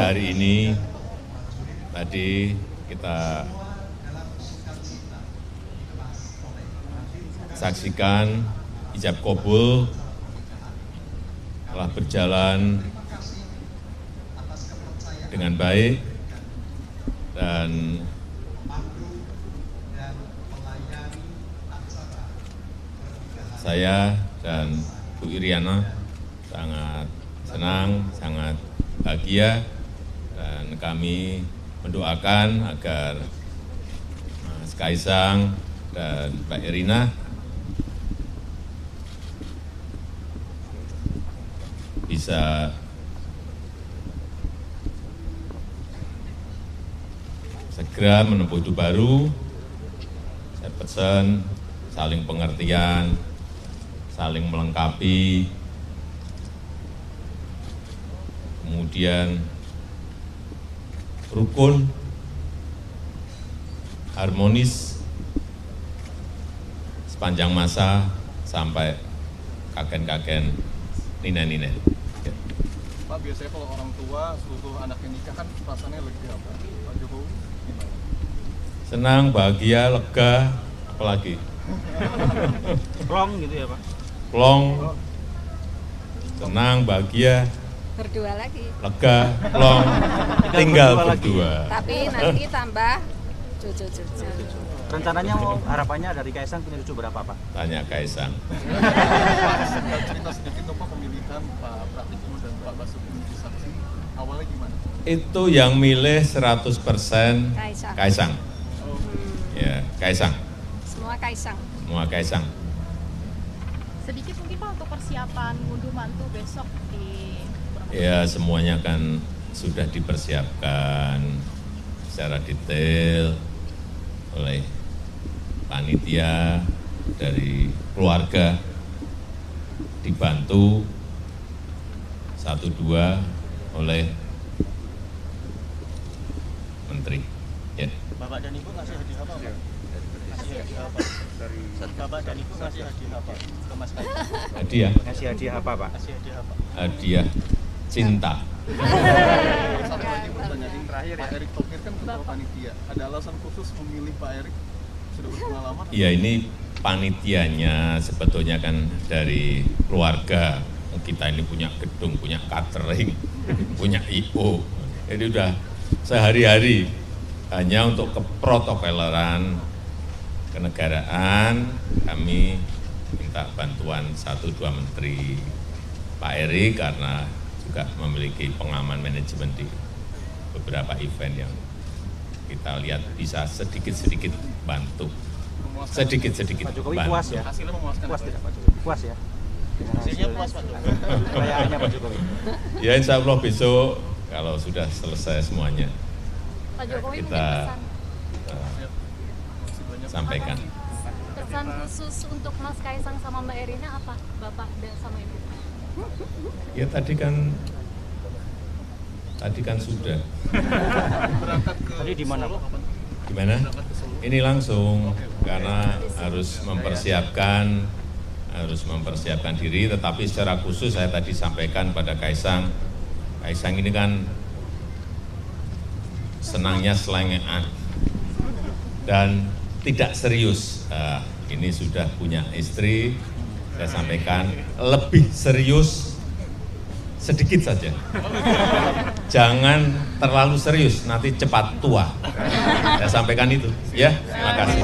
pada hari ini tadi kita saksikan ijab kabul telah berjalan dengan baik dan saya dan Bu Iriana sangat senang, sangat bahagia, dan kami mendoakan agar Mas Kaisang dan Mbak Irina bisa segera menempuh hidup baru. Saya pesan saling pengertian, saling melengkapi, kemudian rukun, harmonis sepanjang masa sampai kakek-kakek, nenek-nenek. Pak, biasanya kalau orang tua seluruh anaknya nikah kan rasanya lega, Pak Jokowi gimana? Senang, bahagia, lega, apalagi? Plong gitu ya Pak? Plong, senang, bahagia, berdua lagi. lega, plong, tinggal berdua. Tapi nanti tambah cucu-cucu. Rencananya mau harapannya dari Kaisang punya cucu berapa Pak? Tanya Kaisang. Cerita sedikit dong Pak, pemilihan Pak Pratikno dan Pak Basuki saksi awalnya gimana? Itu yang milih 100% Kaisang. Kaisang. Ya, Kaisang. Semua Kaisang. Semua Kaisang. Sedikit mungkin Pak untuk persiapan ngunduh mantu besok di Ya, semuanya kan sudah dipersiapkan secara detail oleh panitia dari keluarga, dibantu 1-2 oleh menteri. Ya. Bapak dan Ibu ngasih hadiah apa Pak? Ngasih hadiah apa? Bapak dan Ibu ngasih hadiah apa ke Mas Kaisang? Hadiah, Ngasih hadiah apa Pak? Ngasih hadiah apa? hadiah cinta. Satu lagi pertanyaan terakhir ya, Pak Erick Thohir kan ketua panitia. Ada alasan khusus memilih Pak Erick? Sudah berpengalaman? Ya, ini panitianya sebetulnya kan dari keluarga. Kita ini punya gedung, punya catering, punya IO. Jadi udah sehari-hari hanya untuk keprotokoleran kenegaraan kami minta bantuan 1-2 menteri. Pak Eri karena juga memiliki pengalaman manajemen di beberapa event yang kita lihat bisa sedikit-sedikit bantu. Sedikit-sedikit Pak Jokowi bantu. puas ya? Hasilnya memuaskan. Puas tidak Pak Jokowi? Puas ya? Hasilnya puas Pak Jokowi? Kekayaannya Pak Jokowi? Ya, insya Allah besok kalau sudah selesai semuanya Pak Jokowi kita mungkin sampaikan. pesan khusus untuk Mas Kaisang sama Mbak Erina apa? Bapak dan sama Ibu? Ya tadi kan sudah. Berangkat ke Tadi di mana Solo, Pak? kapan? Gimana? Berangkat ke Solo. Ini langsung karena harus mempersiapkan diri, tetapi secara khusus saya tadi sampaikan pada Kaisang. Kaisang ini kan senangnya selengean dan tidak serius. Ini sudah punya istri, saya sampaikan lebih serius sedikit saja. Jangan terlalu serius, nanti cepat tua. Saya sampaikan itu, ya. Terima kasih.